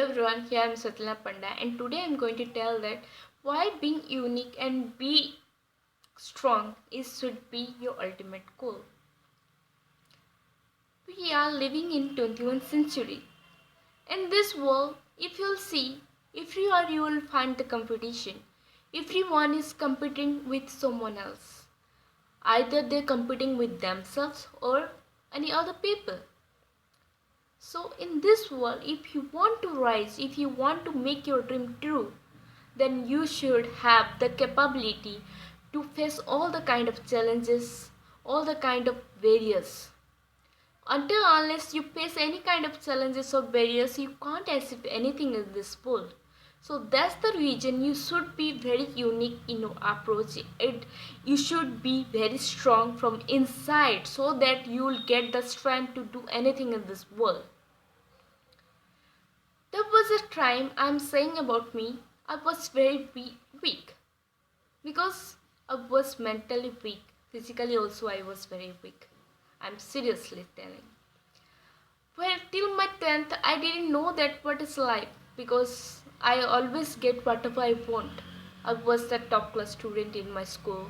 everyone, here I am Satyana Panda and today I am going to tell that why being unique and be strong should be your ultimate goal. We are living in 21st century. In this world, if you'll see, you will find the competition. Everyone is competing with someone else. Either they're competing with themselves or any other people. So in this world, if you want to rise, if you want to make your dream true, then you should have the capability to face all the kind of challenges, all the kind of barriers. Until unless you face any kind of challenges or barriers, you can't achieve anything in this world. So that's the reason you should be very unique in your approach. You should be very strong from inside so that you will get the strength to do anything in this world. There was a time I'm saying about me, I was very weak because I was mentally weak. Physically also I was very weak. I'm seriously telling. Well, till my 10th I didn't know that what is life because I always get whatever I want. I was the top class student in my school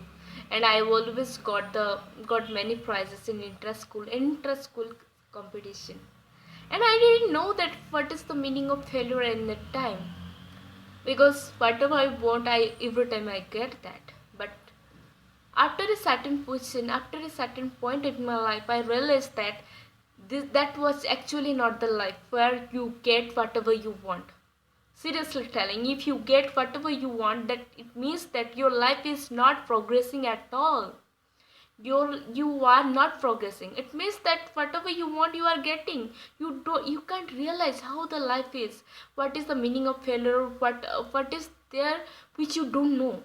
and I always got many prizes in inter-school competition. And I didn't know that what is the meaning of failure in that time. Because whatever I want, every time I get that. But after a certain position, after a certain point in my life, I realized that that was actually not the life where you get whatever you want. Seriously telling, if you get whatever you want, that it means that your life is not progressing at all. You are not progressing. It means that whatever you want you are getting. You can't realize how the life is, what is the meaning of failure, what is there which you don't know,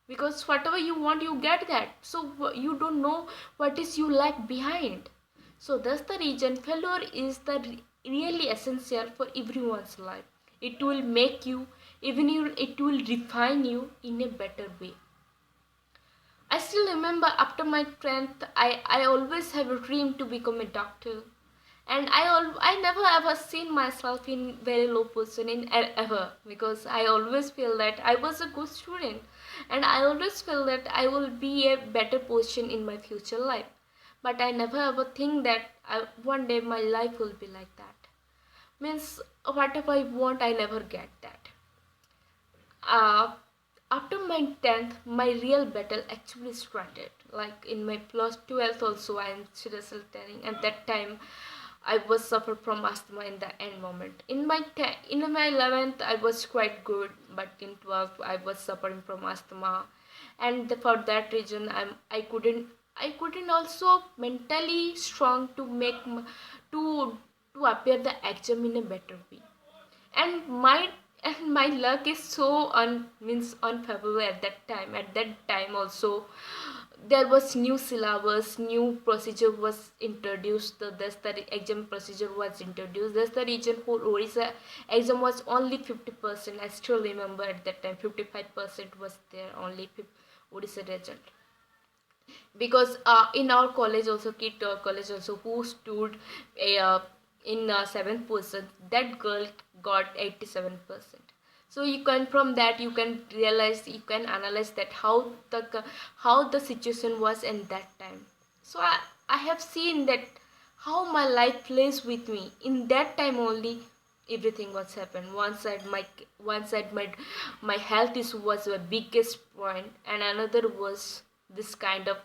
because whatever you want you get that, so you don't know what is you lack behind. So that's the reason failure is the really essential for everyone's life. It will make you, it will refine you in a better way. I still remember after my 10th, I always have a dream to become a doctor. And I never ever seen myself in very low position in ever, because I always feel that I was a good student and I always feel that I will be a better position in my future life. But I never ever think that one day my life will be like that. Means whatever I want, I never get that. Uh, After my 10th, my real battle actually started. Like in my plus 12th also, I am seriously telling. At that time, I was suffered from asthma in the end moment. In my 11th, I was quite good, but in 12th, I was suffering from asthma, and for that reason, I couldn't also mentally strong to to appear the exam in a better way. And my luck is so unfavorable at that time. At that time also there was new syllabus, new procedure was introduced. That's the exam procedure was introduced. That's the reason for Orissa exam was only 50%. I still remember at that time 55% was there only Orissa result. Because in our college also, kid college also, who stood uh, in 7th position, that girl got 87%. So you can, from that you can realize, you can analyze that how the situation was in that time. So I have seen that how my life plays with me in that time only. Everything was happened. One side my health issue was the biggest point, and another was this kind of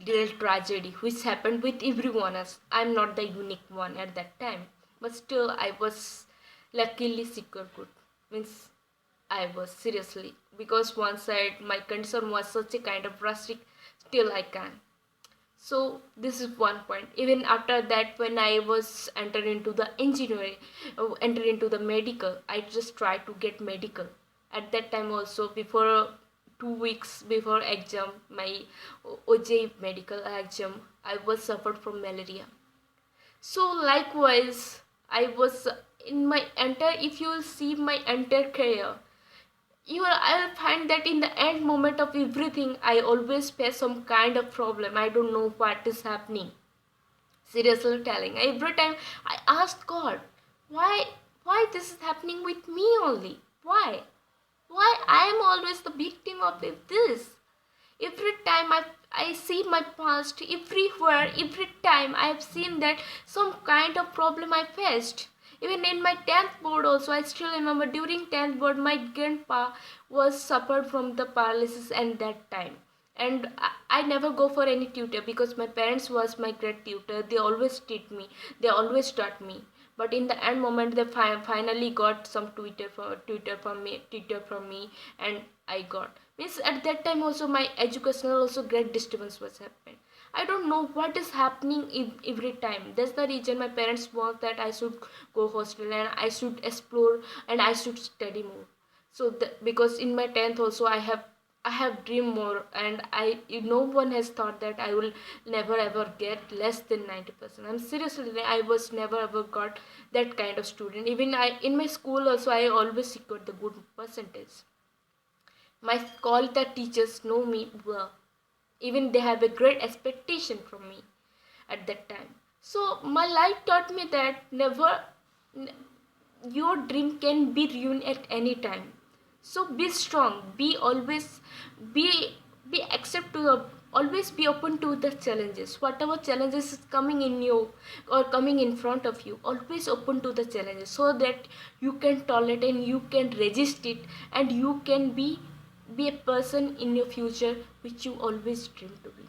real tragedy which happened with everyone else. I'm not the unique one at that time, but still I was luckily secure good. Means I was seriously, because one side my concern was such a kind of drastic, still I can. So this is one point. Even after that, when I was entered into the engineering, entered into the medical, I just tried to get medical. At that time also, before 2 weeks before exam, my OJ medical exam, I was suffered from malaria. So likewise, I was in my entire, if you will see my entire career, I'll find that in the end moment of everything, I always face some kind of problem. I don't know what is happening. Seriously telling, every time I asked God, why Why this is happening with me only? Why I am always the victim of this? Every time I see my past, everywhere, every time I have seen that some kind of problem I faced. Even in my 10th board also, I still remember during 10th board, my grandpa was suffered from the paralysis at that time. And I never go for any tutor because my parents was my great tutor. They always taught me. They always taught me. But in the end moment, they finally got some tutor from me, and I got. Means at that time also my educational also great disturbance was happening. I don't know what is happening every time. That's the reason my parents want that I should go hostel and I should explore and I should study more. So because in my 10th also I have dream more, and no one has thought that I will never ever get less than 90%. I'm seriously, I was never ever got that kind of student. Even I in my school also I always secured the good percentage. My all the teachers know me well. Even they have a great expectation from me at that time. So my life taught me that your dream can be ruined at any time. So be strong. Be always be accept to always be open to the challenges. Whatever challenges is coming in you or coming in front of you, always open to the challenges so that you can tolerate and you can resist it, and you can be a person in your future which you always dream to be.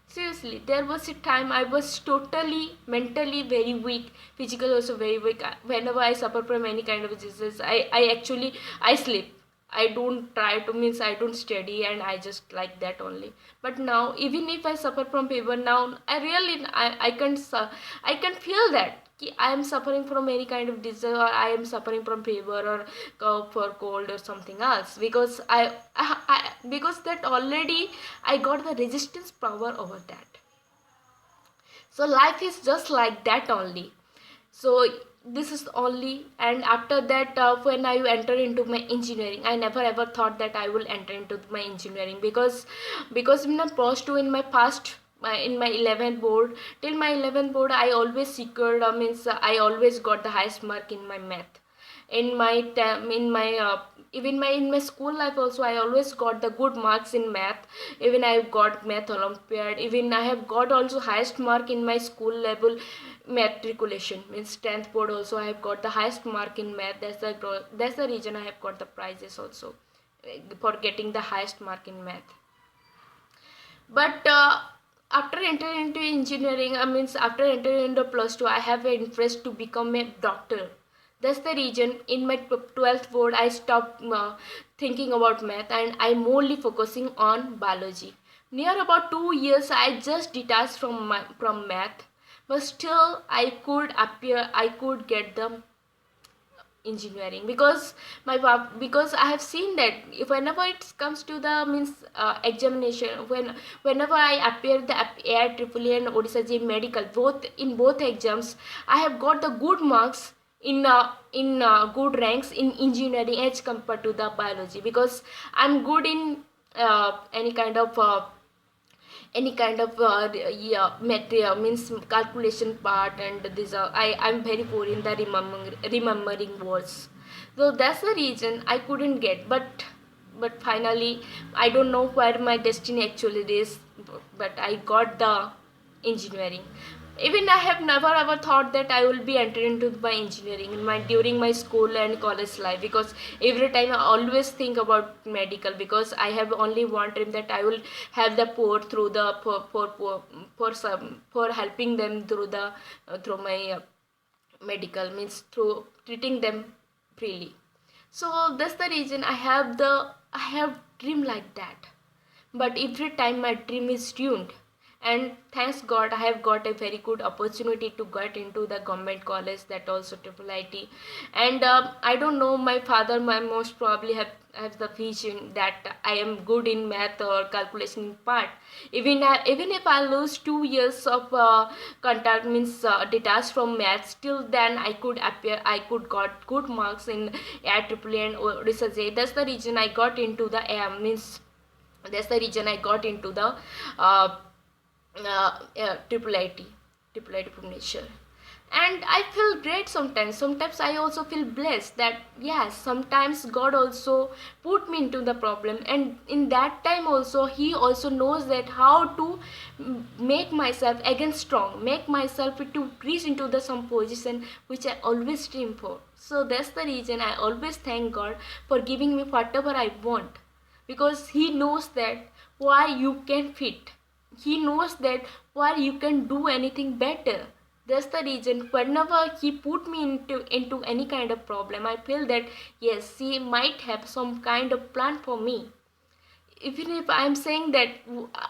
Seriously, there was a time I was totally mentally very weak, physically also very weak. Whenever I suffer from any kind of disease, I actually I sleep. I don't try to, means I don't study, and I just like that only. But now, even if I suffer from fever, now I really I can feel that I am suffering from any kind of disease, or I am suffering from fever or cough or cold or something else, because because that already I got the resistance power over that. So life is just like that only. So this is only. And after that, when I enter into my engineering, I never ever thought that I will enter into my engineering, because in my post 2, in my past in my 11th board, till my 11th board I always secured, means I always got the highest mark in my math. In my even my in my school life also, I always got the good marks in math. Even I got math olympiad. Even I have got also highest mark in my school level matriculation, means 10th board also I have got the highest mark in math. That's the reason I have got the prizes also, for getting the highest mark in math. But after entering into engineering, means after entering into plus 2, I have an interest to become a doctor. That's the reason in my 12th board I stopped thinking about math, and I'm morely focusing on biology. Near about 2 years I just detached from math, but still I could get the engineering, because I have seen that if whenever it comes to the means examination, whenever I appear the AIEEE and Odisha J medical, both exams I have got the good marks in good ranks in engineering as compared to the biology, because I'm good in any kind of yeah, material, means calculation part, and this I'm very poor in the remembering words. So that's the reason I couldn't get. But finally, I don't know where my destiny actually is, but I got the engineering. Even I have never ever thought that I will be entering into my engineering in my during my school and college life, because every time I always think about medical, because I have only one dream, that I will have the poor through the for helping them through the through my medical, means through treating them freely. So that's the reason I have dream like that. But every time my dream is ruined, and thanks God I have got a very good opportunity to get into the government college, that also triple IT. And I don't know, my father my most probably have the vision that I am good in math or calculation part. Even if I lose 2 years of contact, means detached from math, still then I could got good marks in IEEE and research. That's the reason I got into the means that's the reason I got into the triple IT Bhubaneswar. and I feel great sometimes I also feel blessed that yes, sometimes God also put me into the problem, and in that time also he also knows that how to make myself again strong, make myself to reach into the some position which I always dream for. So that's the reason I always thank God for giving me whatever I want, because he knows that why you can fit, he knows that why you can do anything better. That's the reason whenever he put me into any kind of problem, I feel that yes, he might have some kind of plan for me. Even if I'm saying that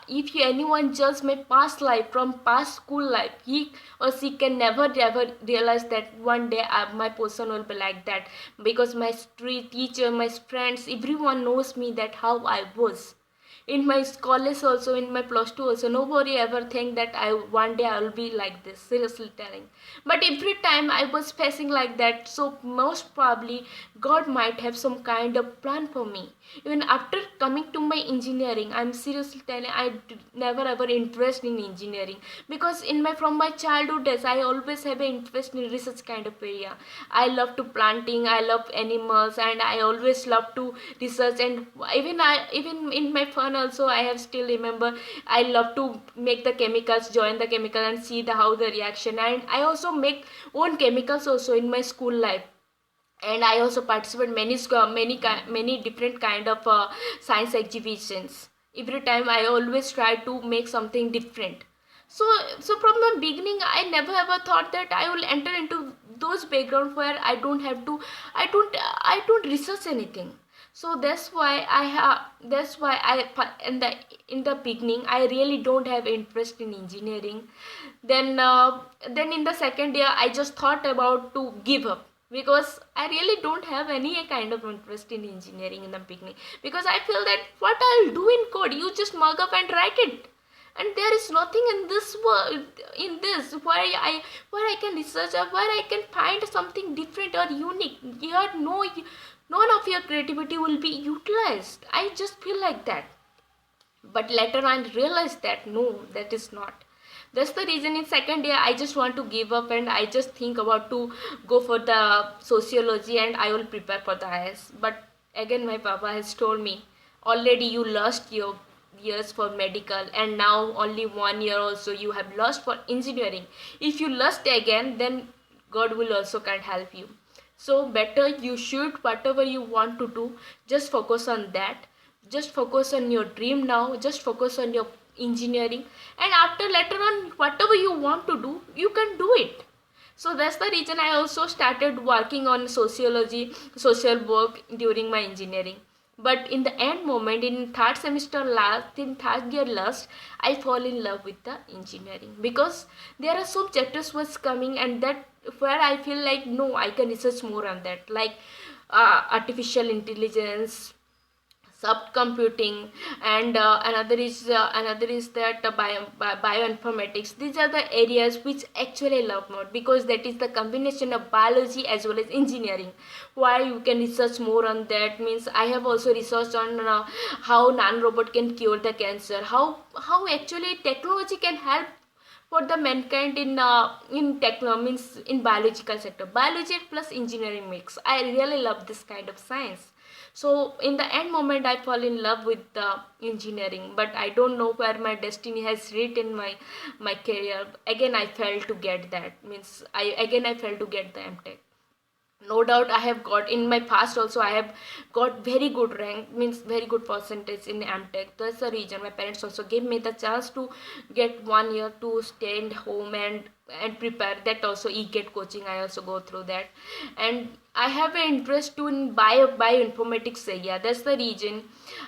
if anyone judges my past life from past school life, he or she can never ever realize that one day my person will be like that, because my street teacher, my friends, everyone knows me that how I was in my college also, in my plus 2 also. Nobody ever think that I one day I will be like this, seriously telling. But every time I was facing like that, so most probably God might have some kind of plan for me. Even after coming to my engineering, I'm seriously telling, never ever interest in engineering, because in my from my childhood days I always have an interest in research kind of area. I love to planting, I love animals, and I always love to research. And even in my fun also, I have still remember I love to make the chemicals, join the chemical and see the how the reaction. And I also make own chemicals also in my school life. And I also participate many different kind of science exhibitions. Every time I always try to make something different. So from the beginning I never ever thought that I will enter into those background where I don't research anything. So that's why I in the beginning I really don't have interest in engineering. Then in the second year I just thought about to give up, because I really don't have any kind of interest in engineering in the beginning, because I feel that what I'll do in code, you just mug up and write it, and there is nothing in this world, in this where I can research or where I can find something different or unique. Here none of your creativity will be utilized. I just feel like that. But later I realized that no, that is not. That's the reason in second year I just want to give up, and I just think about to go for the sociology and I will prepare for the IS. But again my papa has told me, already you lost your years for medical, and now only 1 year also you have lost for engineering. If you lost again, then God will also can't help you. So better you should whatever you want to do, just focus on that. Just focus on your dream now, just focus on your engineering, and after later on whatever you want to do, you can do it. So that's the reason I also started working on sociology, social work during my engineering. But in the end moment, in third semester last, in third year last, I fall in love with the engineering, because there are some chapters was coming, and that where I feel like no, I can research more on that, like artificial intelligence, subcomputing, and another is that bioinformatics. These are the areas which actually I love more, because that is the combination of biology as well as engineering, where you can research more on that. Means I have also researched on how nanorobot can cure the cancer, how actually technology can help for the mankind in techno, means in biological sector. Biology plus engineering mix, I really love this kind of science. So in the end moment I fall in love with the engineering, but I don't know where my destiny has written my career. Again I failed to get that, means I failed to get the MTech. No doubt I have got in my past also, I have got very good rank, means very good percentage in MTech. That's the reason my parents also gave me the chance to get 1 year to stay in home and prepare. That also e-get coaching I also go through that. And I have an interest to in bioinformatics area. That's the reason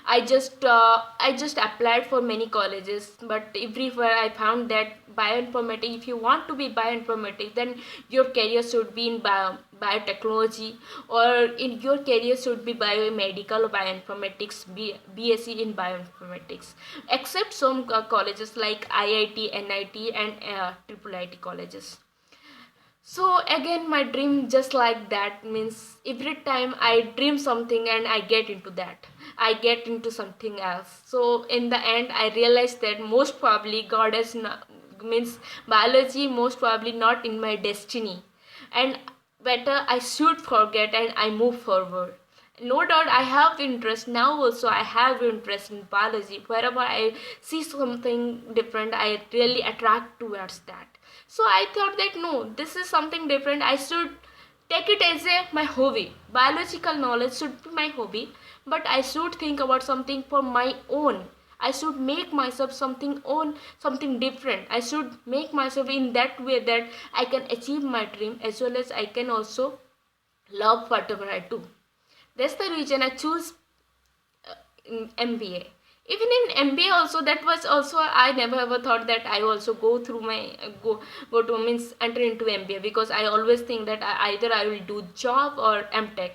I just applied for many colleges, but everywhere I found that bioinformatics, if you want to be bioinformatics, then your career should be in biotechnology, or in your career should be biomedical or bioinformatics, BSc in bioinformatics, except some colleges like IIT, NIT, and triple IT colleges. So again my dream just like that, means every time I dream something and I get into that, I get into something else. So in the end I realized that most probably God has means biology most probably not in my destiny, and better I should forget and I move forward. No doubt I have interest now also. I have interest in biology. Wherever I see something different, I really attract towards that. So I thought that no, this is something different. I should take it as my hobby. Biological knowledge should be my hobby, but I should think about something for my own. I should make myself something own, something different. I should make myself in that way that I can achieve my dream as well as I can also love whatever I do. That's the reason I choose in MBA. Even in MBA also, that was also, I never ever thought that I also go through my go to means enter into MBA, because I always think that either I will do job or MTech,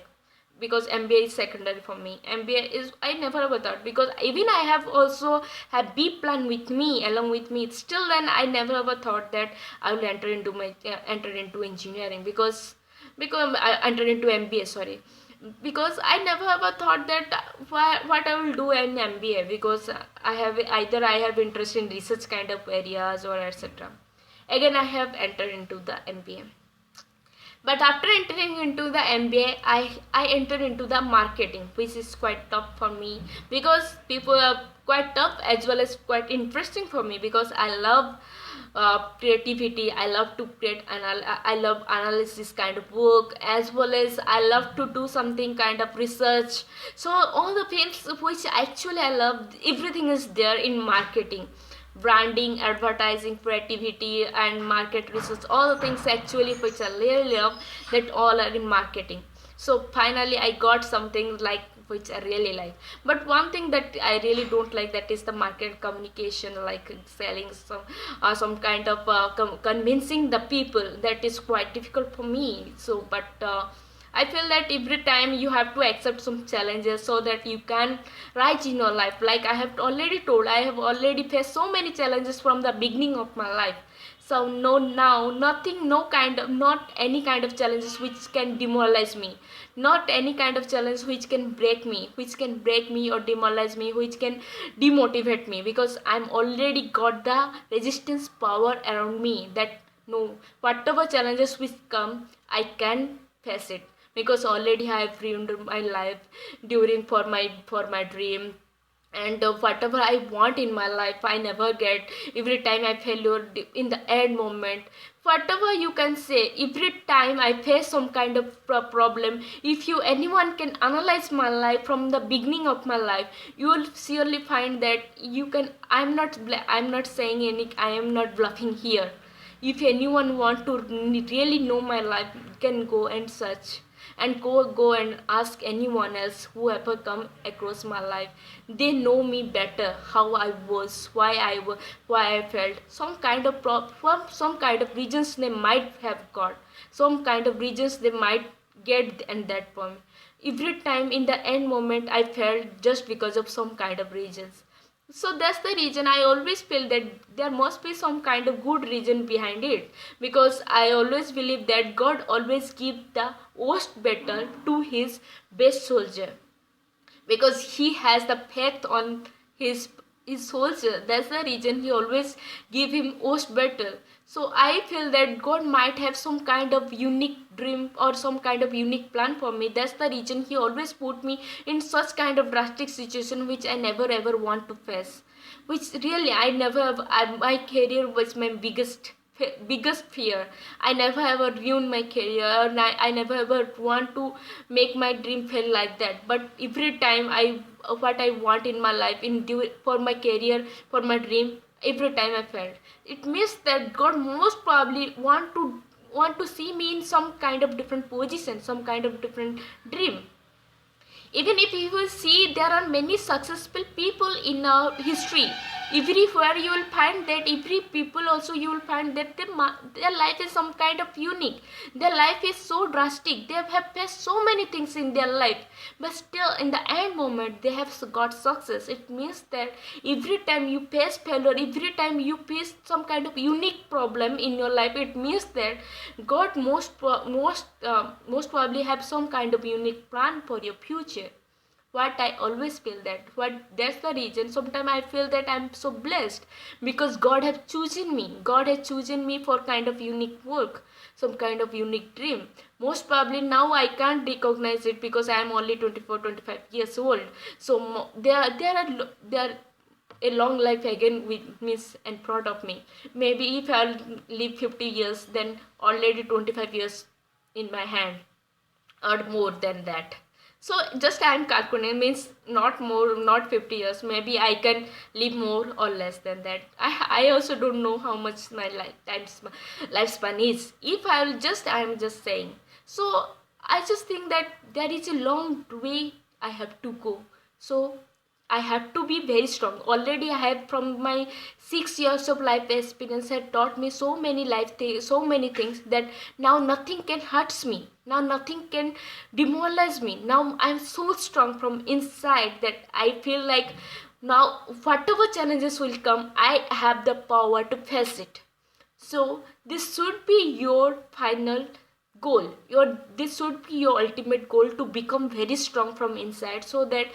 because MBA is secondary for me. MBA is, I never ever thought, because even I have also had B plan with me, along with me, still then I never ever thought that I will enter into engineering, because I entered into MBA, sorry, because I never ever thought that what I will do in MBA, because I have interest in research kind of areas or etc. Again, I have entered into the MBA. But after entering into the MBA, I entered into the marketing, which is quite tough for me, because people are quite tough as well as quite interesting for me, because I love creativity. I love to create, and I love analysis kind of work, as well as I love to do something kind of research. So all the things which actually I love, everything is there in marketing. Branding, advertising, creativity, and market research, all the things actually which I really love, that all are in marketing. So finally I got something like which I really like. But one thing that I really don't like, that is the market communication, like selling some kind of convincing the people. That is quite difficult for me. So but I feel that every time you have to accept some challenges so that you can rise in your life. Like I have already told, I have already faced so many challenges from the beginning of my life. So no, now nothing, not any kind of challenges which can demoralize me. Not any kind of challenge which can break me, or demoralize me, which can demotivate me, because I'm already got the resistance power around me, that no, whatever challenges which come, I can face it, because already I have ruined my life during for my dream. And whatever I want in my life, I never get. Every time I failure in the end moment, whatever you can say, every time I face some kind of problem. If you anyone can analyze my life from the beginning of my life, you will surely find that you can. I'm not saying any, I am not bluffing here. If anyone want to really know my life, can go and search, and go and ask anyone else who ever come across my life. They know me better, how I was, why I felt some kind of some kind of reasons they might have got, some kind of reasons they might get at that point. Every time in the end moment, I felt just because of some kind of reasons. So that's the reason I always feel that there must be some kind of good reason behind it, because I always believe that God always gives the worst battle to his best soldier, because he has the faith on his soldier. That's the reason he always give him worst battle. So I feel that God might have some kind of unique dream or some kind of unique plan for me. That's the reason he always put me in such kind of drastic situation which I never ever want to face, which really I never my career was my biggest fear. I never ever ruined my career, and I never ever want to make my dream fail like that. But every time what I want in my life, for my career, for my dream, every time I failed. It means that God most probably want to see me in some kind of different position, some kind of different dream. Even if you will see, there are many successful people in our history. Everywhere you will find that, every people also you will find that their life is some kind of unique. Their life is so drastic. They have faced so many things in their life, but still in the end moment they have got success. It means that every time you face failure, every time you face some kind of unique problem in your life, it means that God most probably have some kind of unique plan for your future. What I always feel that, what that's the reason sometimes I feel that I'm so blessed, because God have chosen me. God has chosen me for kind of unique work, some kind of unique dream. Most probably now I can't recognize it because I am only 24, 25 years old. So there are a long life again with means in front of me. Maybe if I'll live 50 years, then already 25 years in my hand, or more than that. So just I am calculating, means not more, not 50 years. Maybe I can live more or less than that. I also don't know how much my lifespan is. If I am just saying. So I just think that there is a long way I have to go. So I have to be very strong. Already I have, from my 6 years of life experience, had taught me so many so many things, that now nothing can hurts me. Now nothing can demoralize me. Now I'm so strong from inside that I feel like now whatever challenges will come, I have the power to face it. So this should be your final goal. This should be your ultimate goal, to become very strong from inside, so that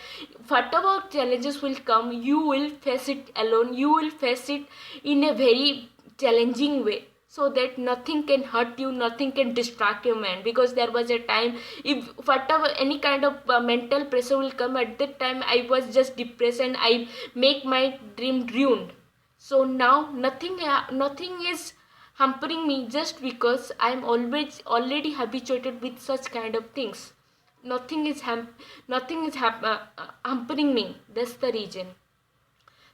whatever challenges will come, you will face it alone. You will face it in a very challenging way, so that nothing can hurt you, nothing can distract your mind. Because there was a time, if whatever any kind of mental pressure will come, at that time I was just depressed and I make my dream ruined. So now nothing is hampering me, just because I'm always already habituated with such kind of things. Nothing is hampering me. That's the reason.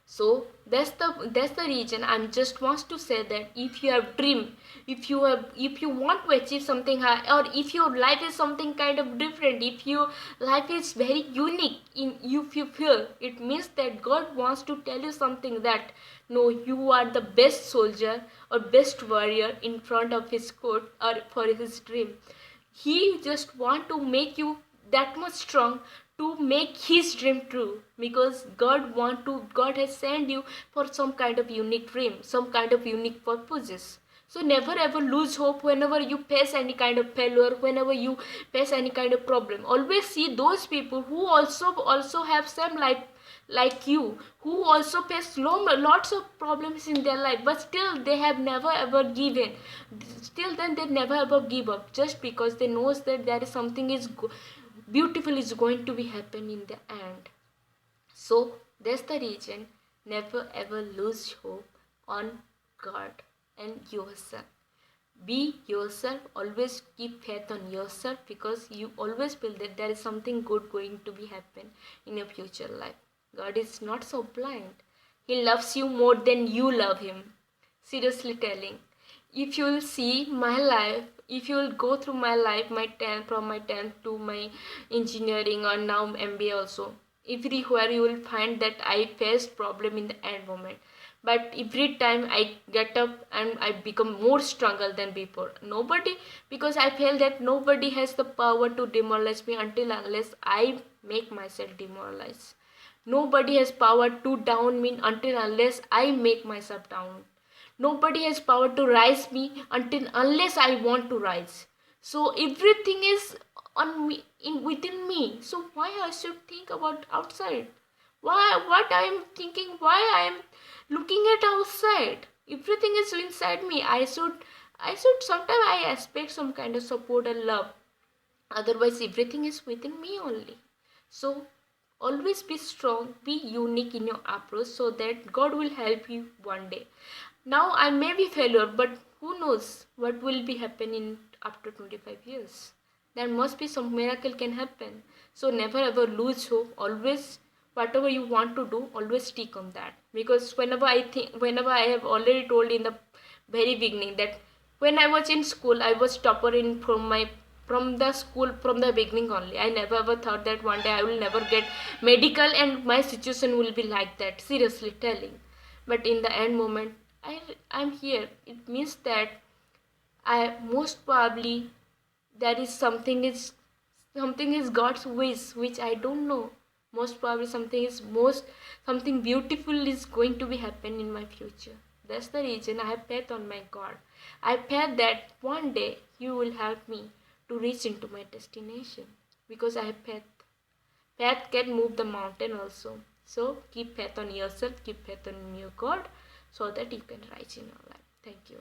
So that's the reason I'm just wants to say that if you have dream, if you want to achieve something high, or if your life is something kind of different, if your life is very unique in you, if you feel, it means that God wants to tell you something, that no, you are the best soldier or best warrior in front of his court or for his dream. He just want to make you that much strong to make his dream true, because God has sent you for some kind of unique dream, some kind of unique purposes. So never ever lose hope whenever you face any kind of failure, whenever you face any kind of problem. Always see those people who also have same life like you, who also face lots of problems in their life, but still they have never ever given. Still then they never ever give up, just because they knows that there is something beautiful is going to be happen in the end. So that's the reason, never ever lose hope on God and yourself. Be yourself, always keep faith on yourself, because you always feel that there is something good going to be happen in your future life. God is not so blind. He loves you more than you love him. Seriously telling, if you will see my life, if you will go through my life, from my 10th to my engineering, or now MBA also, everywhere you will find that I faced problem in the end moment. But every time I get up and I become more stronger than before. Nobody, because I feel that nobody has the power to demoralize me until unless I make myself demoralized. Nobody has power to down me until unless I make myself down. Nobody has power to rise me until unless I want to rise. So everything is on me, in within me. So why I should think about outside? Why what I am thinking? Why I am looking at outside? Everything is inside me. I should sometimes I expect some kind of support and love. Otherwise, everything is within me only. So always be strong, be unique in your approach, so that God will help you one day. Now I may be failure, but who knows what will be happening after 25 years. There must be some miracle can happen. So never ever lose hope. Always whatever you want to do, always stick on that. Because whenever I have already told in the very beginning that when I was in school, I was topper in from the school from the beginning only. I never ever thought that one day I will never get medical and my situation will be like that. Seriously telling. But in the end moment, I'm here. It means that I most probably there is something is God's wish which I don't know. Most probably something beautiful is going to be happen in my future. That's the reason I have faith on my God. I faith that one day you will help me to reach into my destination, because I have faith. Faith can move the mountain also. So keep faith on yourself, keep faith on your God, so that you can rise in your life. Thank you.